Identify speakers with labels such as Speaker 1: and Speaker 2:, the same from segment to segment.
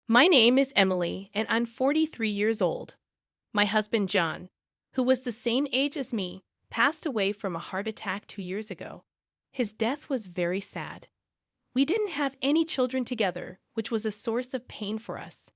Speaker 1: My name is Emily, and I'm 43 years old. My husband, John, who was the same age as me, passed away from a heart attack 2 years ago. His death was very sad. We didn't have any children together, which was a source of pain for us.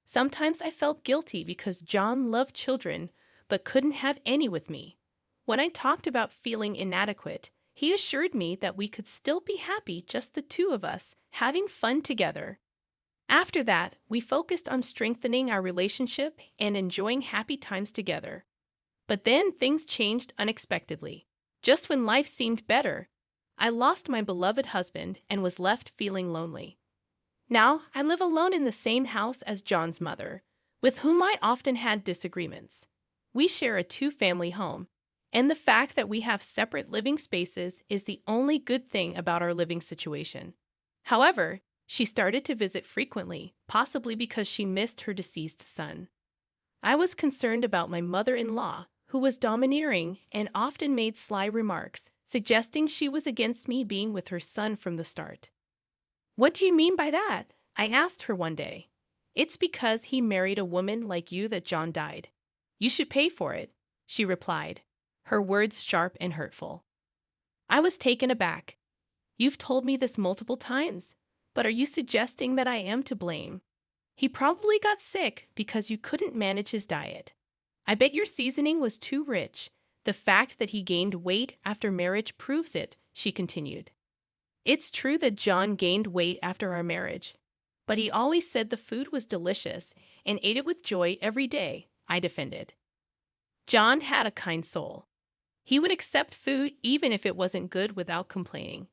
Speaker 1: Sometimes I felt guilty because John loved children but couldn't have any with me. When I talked about feeling inadequate, he assured me that we could still be happy, just the two of us, having fun together. After that, we focused on strengthening our relationship and enjoying happy times together. But then things changed unexpectedly. Just when life seemed better, I lost my beloved husband and was left feeling lonely. Now, I live alone in the same house as John's mother, with whom I often had disagreements. We share a two-family home, and the fact that we have separate living spaces is the only good thing about our living situation. However, she started to visit frequently, possibly because she missed her deceased son. I was concerned about my mother-in-law, who was domineering and often made sly remarks, suggesting she was against me being with her son from the start. "What do you mean by that?" I asked her one day. "It's because he married a woman like you that John died. You should pay for it," she replied, her words sharp and hurtful. I was taken aback. "You've told me this multiple times, but are you suggesting that I am to blame? He probably got sick because you couldn't manage his diet. I bet your seasoning was too rich. The fact that he gained weight after marriage proves it," she continued. "It's true that John gained weight after our marriage, but he always said the food was delicious and ate it with joy every day," I defended. "John had a kind soul. He would accept food even if it wasn't good without complaining.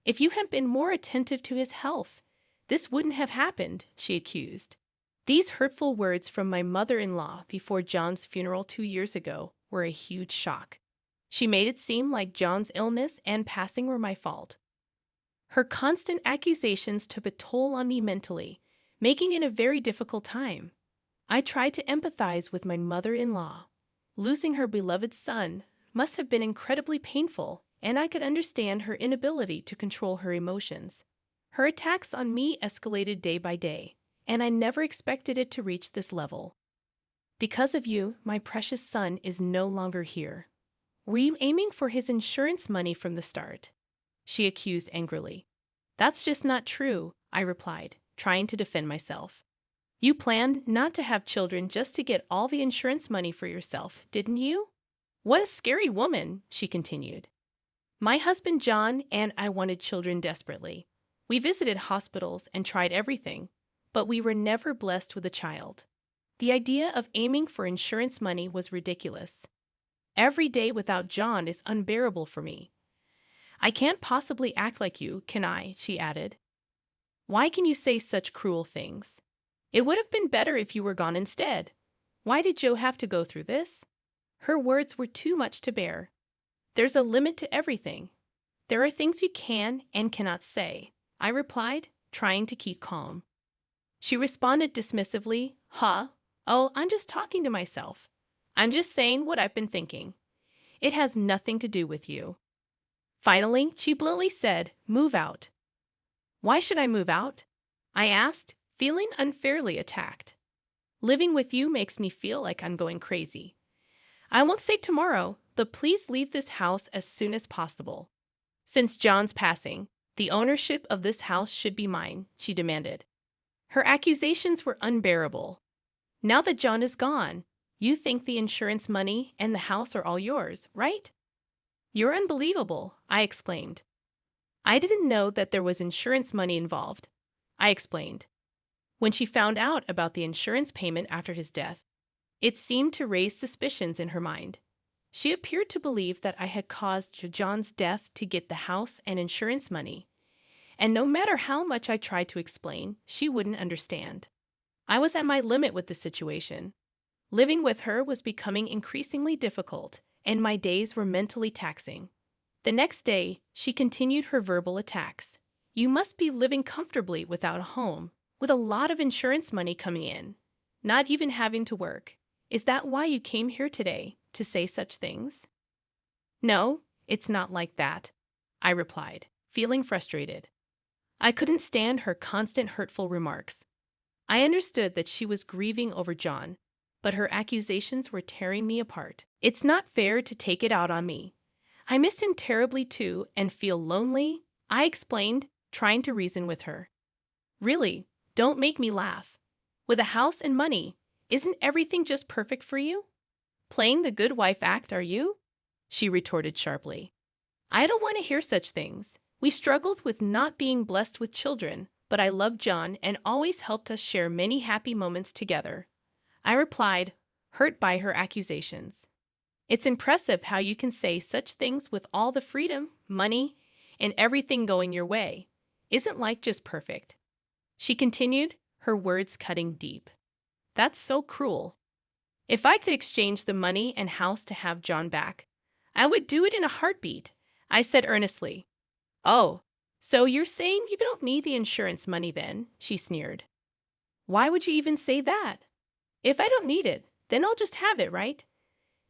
Speaker 1: If you had been more attentive to his health, this wouldn't have happened," she accused. These hurtful words from my mother-in-law before John's funeral 2 years ago were a huge shock. She made it seem like John's illness and passing were my fault. Her constant accusations took a toll on me mentally, making it a very difficult time. I tried to empathize with my mother-in-law. Losing her beloved son must have been incredibly painful, and I could understand her inability to control her emotions. Her attacks on me escalated day by day, and I never expected it to reach this level. "Because of you, my precious son is no longer here. Were you aiming for his insurance money from the start?" she accused angrily. "That's just not true," I replied, trying to defend myself. "You planned not to have children just to get all the insurance money for yourself, didn't you?" "What a scary woman," she continued. "My husband John and I wanted children desperately. We visited hospitals and tried everything, but we were never blessed with a child. The idea of aiming for insurance money was ridiculous. Every day without John is unbearable for me. I can't possibly act like you, can I?" she added. "Why can you say such cruel things? It would have been better if you were gone instead. Why did Joe have to go through this?" Her words were too much to bear. "There's a limit to everything. There are things you can and cannot say," I replied, trying to keep calm. She responded dismissively, "Huh? Oh, I'm just talking to myself. I'm just saying what I've been thinking. It has nothing to do with you." Finally, she bluntly said, "Move out." "Why should I move out?" I asked, feeling unfairly attacked. "Living with you makes me feel like I'm going crazy. I won't say tomorrow, but please leave this house as soon as possible. Since John's passing, the ownership of this house should be mine," she demanded. Her accusations were unbearable. "Now that John is gone, you think the insurance money and the house are all yours, right?" "You're unbelievable," I exclaimed. "I didn't know that there was insurance money involved," I explained. When she found out about the insurance payment after his death, it seemed to raise suspicions in her mind. She appeared to believe that I had caused John's death to get the house and insurance money, and no matter how much I tried to explain, she wouldn't understand. I was at my limit with the situation. Living with her was becoming increasingly difficult, and my days were mentally taxing. The next day, she continued her verbal attacks. "You must be living comfortably without a home, with a lot of insurance money coming in, not even having to work. Is that why you came here today, to say such things?" "No, it's not like that," I replied, feeling frustrated. I couldn't stand her constant hurtful remarks. I understood that she was grieving over John, but her accusations were tearing me apart. It's not fair to take it out on me. I miss him terribly too and feel lonely, I explained, trying to reason with her. Really, don't make me laugh. With a house and money, isn't everything just perfect for you? Playing the good wife act, are you? She retorted sharply. I don't want to hear such things. We struggled with not being blessed with children, but I loved John and always helped us share many happy moments together. I replied, hurt by her accusations. It's impressive how you can say such things with all the freedom, money, and everything going your way. Isn't life just perfect? She continued, her words cutting deep. That's so cruel. If I could exchange the money and house to have John back, I would do it in a heartbeat, I said earnestly. Oh, so you're saying you don't need the insurance money then? She sneered. Why would you even say that? If I don't need it, then I'll just have it, right?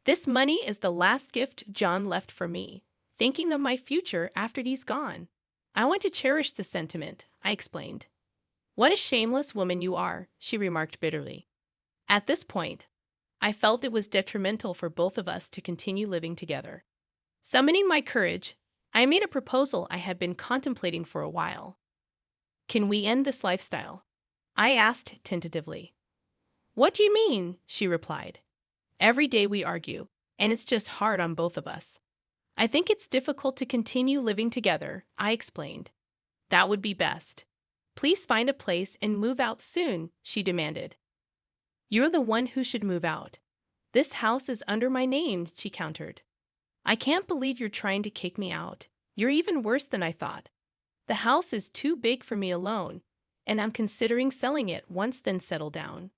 Speaker 1: This money is the last gift John left for me, thinking of my future after he's gone. I want to cherish the sentiment, I explained. What a shameless woman you are, she remarked bitterly. At this point, I felt it was detrimental for both of us to continue living together. Summoning my courage, I made a proposal I had been contemplating for a while. Can we end this lifestyle? I asked tentatively. What do you mean? She replied. Every day we argue, and it's just hard on both of us. I think it's difficult to continue living together, I explained. That would be best. Please find a place and move out soon, she demanded. You're the one who should move out. This house is under my name, she countered. I can't believe you're trying to kick me out. You're even worse than I thought. The house is too big for me alone, and I'm considering selling it once then settle down.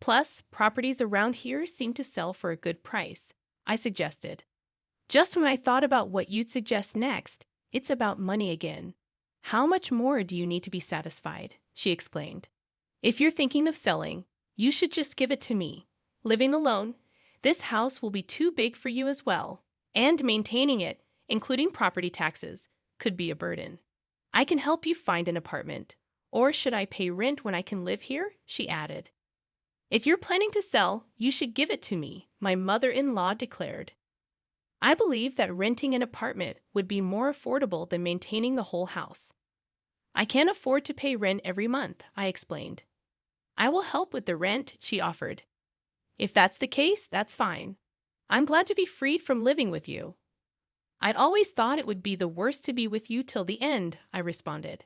Speaker 1: Plus, properties around here seem to sell for a good price, I suggested. Just when I thought about what you'd suggest next, it's about money again. How much more do you need to be satisfied? She explained. If you're thinking of selling, you should just give it to me. Living alone, this house will be too big for you as well, and maintaining it, including property taxes, could be a burden. I can help you find an apartment. Or should I pay rent when I can live here? She added. If you're planning to sell, you should give it to me, my mother-in-law declared. I believe that renting an apartment would be more affordable than maintaining the whole house. I can't afford to pay rent every month, I explained. I will help with the rent, she offered. If that's the case, that's fine. I'm glad to be freed from living with you. I'd always thought it would be the worst to be with you till the end, I responded.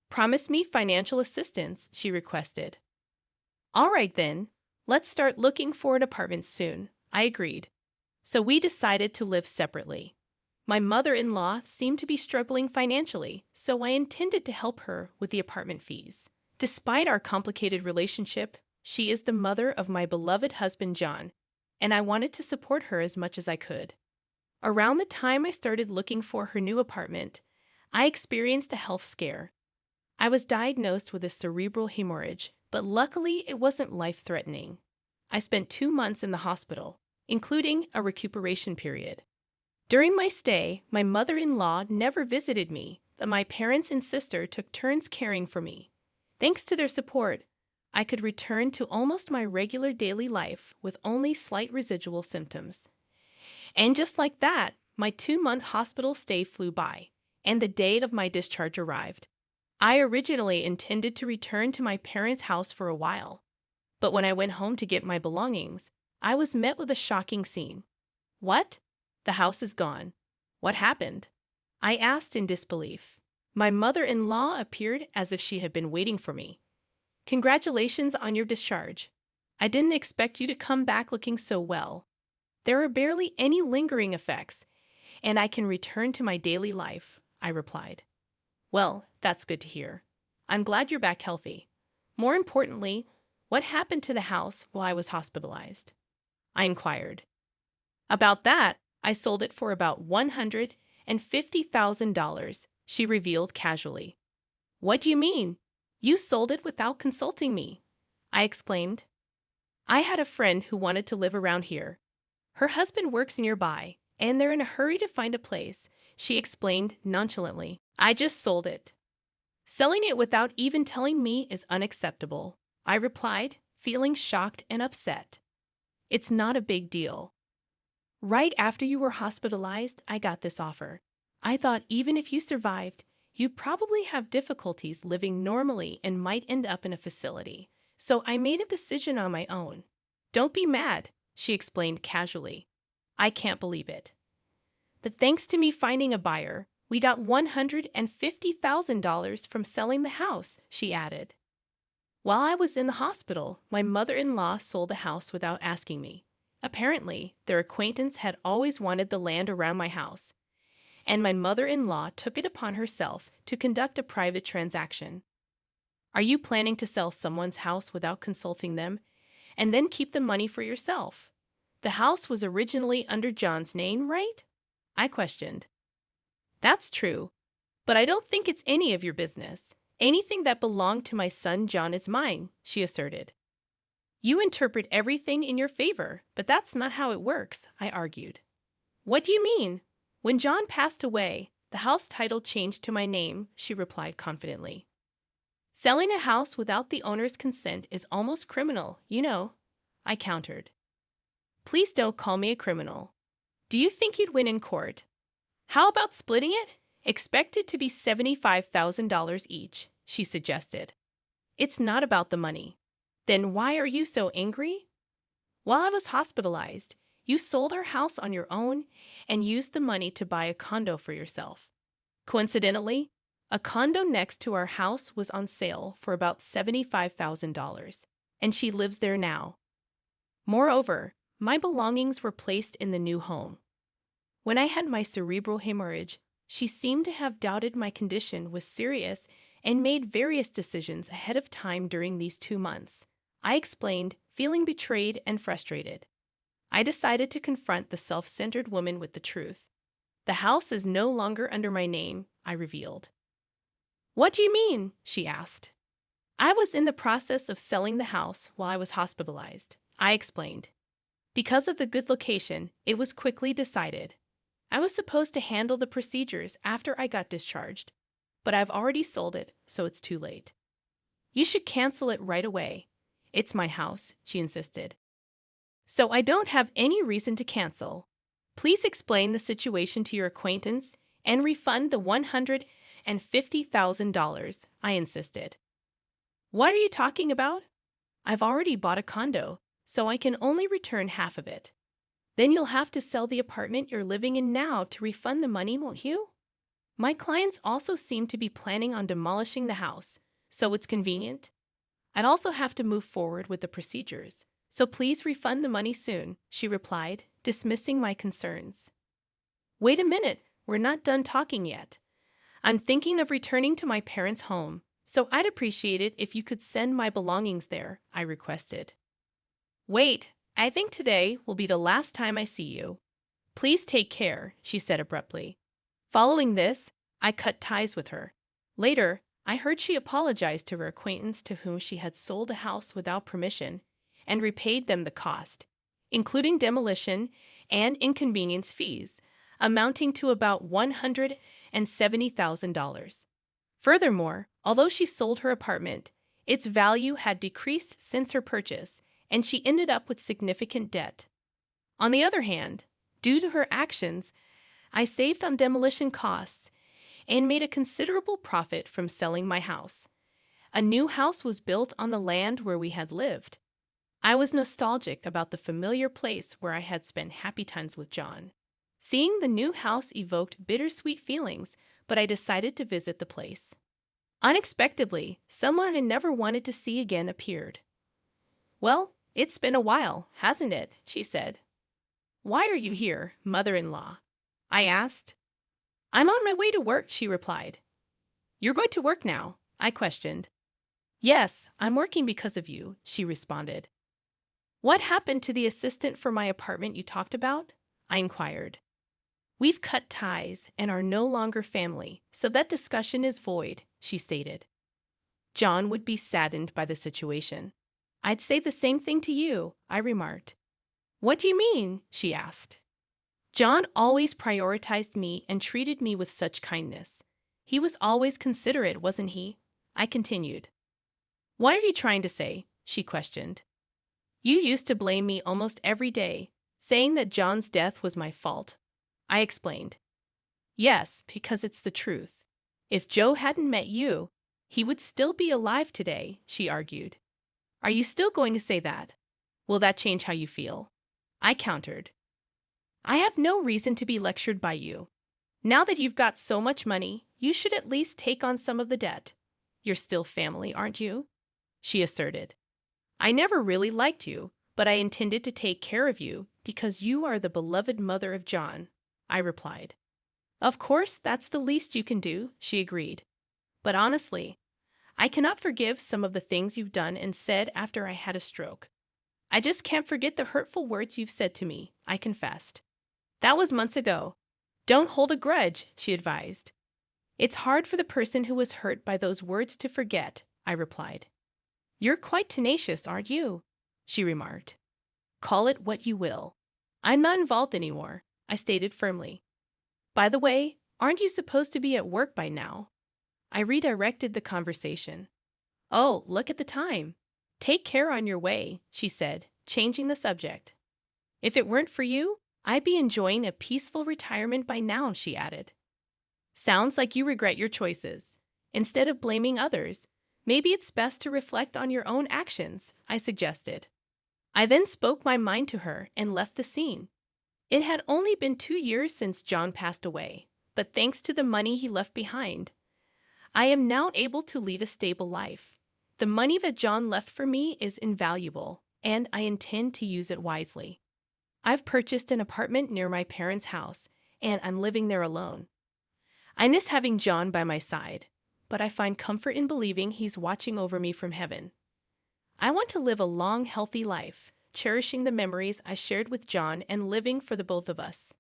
Speaker 1: Promise me financial assistance, she requested. All right then, let's start looking for an apartment soon, I agreed. So we decided to live separately. My mother-in-law seemed to be struggling financially, so I intended to help her with the apartment fees. Despite our complicated relationship, she is the mother of my beloved husband John, and I wanted to support her as much as I could. Around the time I started looking for her new apartment, I experienced a health scare. I was diagnosed with a cerebral hemorrhage, but luckily it wasn't life-threatening. I spent 2 months in the hospital, including a recuperation period. During my stay, my mother-in-law never visited me, but my parents and sister took turns caring for me. Thanks to their support, I could return to almost my regular daily life with only slight residual symptoms. And just like that, my 2-month hospital stay flew by, and the date of my discharge arrived. I originally intended to return to my parents' house for a while, but when I went home to get my belongings, I was met with a shocking scene. What? The house is gone. What happened? I asked in disbelief. My mother-in-law appeared as if she had been waiting for me. Congratulations on your discharge. I didn't expect you to come back looking so well. There are barely any lingering effects, and I can return to my daily life, I replied. Well, that's good to hear. I'm glad you're back healthy. More importantly, what happened to the house while I was hospitalized? I inquired. About that, I sold it for about $150,000, she revealed casually. What do you mean? You sold it without consulting me, I exclaimed. I had a friend who wanted to live around here. Her husband works nearby, and they're in a hurry to find a place, she explained nonchalantly. I just sold it. Selling it without even telling me is unacceptable, I replied, feeling shocked and upset. It's not a big deal. Right after you were hospitalized, I got this offer. I thought even if you survived, you'd probably have difficulties living normally and might end up in a facility. So I made a decision on my own. Don't be mad, she explained casually. I can't believe it. But thanks to me finding a buyer, we got $150,000 from selling the house, she added. While I was in the hospital, my mother-in-law sold the house without asking me. Apparently, their acquaintance had always wanted the land around my house, and my mother-in-law took it upon herself to conduct a private transaction. Are you planning to sell someone's house without consulting them, and then keep the money for yourself? The house was originally under John's name, right? I questioned. That's true, but I don't think it's any of your business. Anything that belonged to my son John is mine, she asserted. You interpret everything in your favor, but that's not how it works, I argued. What do you mean? When John passed away, the house title changed to my name, she replied confidently. Selling a house without the owner's consent is almost criminal, you know, I countered. Please don't call me a criminal. Do you think you'd win in court? How about splitting it? Expected to be $75,000 each, she suggested. It's not about the money. Then why are you so angry? While I was hospitalized, you sold our house on your own and used the money to buy a condo for yourself. Coincidentally, a condo next to our house was on sale for about $75,000, and she lives there now. Moreover, my belongings were placed in the new home. When I had my cerebral hemorrhage, she seemed to have doubted my condition was serious and made various decisions ahead of time during these 2 months. I explained, feeling betrayed and frustrated. I decided to confront the self-centered woman with the truth. The house is no longer under my name, I revealed. What do you mean? She asked. I was in the process of selling the house while I was hospitalized, I explained. Because of the good location, it was quickly decided. I was supposed to handle the procedures after I got discharged, but I've already sold it, so it's too late. You should cancel it right away. It's my house, she insisted. So I don't have any reason to cancel. Please explain the situation to your acquaintance and refund the $150,000, I insisted. What are you talking about? I've already bought a condo, so I can only return half of it. Then you'll have to sell the apartment you're living in now to refund the money, won't you? My clients also seem to be planning on demolishing the house, so it's convenient. I'd also have to move forward with the procedures, so please refund the money soon, she replied, dismissing my concerns. Wait a minute, we're not done talking yet. I'm thinking of returning to my parents' home, so I'd appreciate it if you could send my belongings there, I requested. Wait, I think today will be the last time I see you. Please take care, she said abruptly. Following this, I cut ties with her. Later, I heard she apologized to her acquaintance to whom she had sold the house without permission and repaid them the cost, including demolition and inconvenience fees, amounting to about $170,000. Furthermore, although she sold her apartment, its value had decreased since her purchase, and she ended up with significant debt. On the other hand, due to her actions, I saved on demolition costs and made a considerable profit from selling my house. A new house was built on the land where we had lived. I was nostalgic about the familiar place where I had spent happy times with John. Seeing the new house evoked bittersweet feelings, but I decided to visit the place. Unexpectedly, someone I never wanted to see again appeared. Well, it's been a while, hasn't it? She said. Why are you here, mother-in-law? I asked. I'm on my way to work, she replied. You're going to work now? I questioned. Yes, I'm working because of you, she responded. What happened to the assistant for my apartment you talked about? I inquired. We've cut ties and are no longer family, so that discussion is void, she stated. John would be saddened by the situation. I'd say the same thing to you, I remarked. What do you mean? She asked. John always prioritized me and treated me with such kindness. He was always considerate, wasn't he? I continued. What are you trying to say? she questioned. You used to blame me almost every day, saying that John's death was my fault. I explained. Yes, because it's the truth. If Joe hadn't met you, he would still be alive today, she argued. Are you still going to say that? Will that change how you feel? I countered. I have no reason to be lectured by you. Now that you've got so much money, you should at least take on some of the debt. You're still family, aren't you? She asserted. I never really liked you, but I intended to take care of you because you are the beloved mother of John, I replied. Of course, that's the least you can do, she agreed. But honestly, I cannot forgive some of the things you've done and said after I had a stroke. I just can't forget the hurtful words you've said to me, I confessed. That was months ago. Don't hold a grudge, she advised. It's hard for the person who was hurt by those words to forget, I replied. You're quite tenacious, aren't you? She remarked. Call it what you will. I'm not involved anymore, I stated firmly. By the way, aren't you supposed to be at work by now? I redirected the conversation. Oh, look at the time. Take care on your way, she said, changing the subject. If it weren't for you, I'd be enjoying a peaceful retirement by now, she added. Sounds like you regret your choices. Instead of blaming others, maybe it's best to reflect on your own actions, I suggested. I then spoke my mind to her and left the scene. It had only been 2 years since John passed away, but thanks to the money he left behind, I am now able to lead a stable life. The money that John left for me is invaluable, and I intend to use it wisely. I've purchased an apartment near my parents' house, and I'm living there alone. I miss having John by my side, but I find comfort in believing he's watching over me from heaven. I want to live a long, healthy life, cherishing the memories I shared with John and living for the both of us.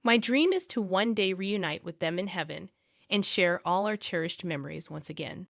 Speaker 1: My dream is to one day reunite with them in heaven and share all our cherished memories once again.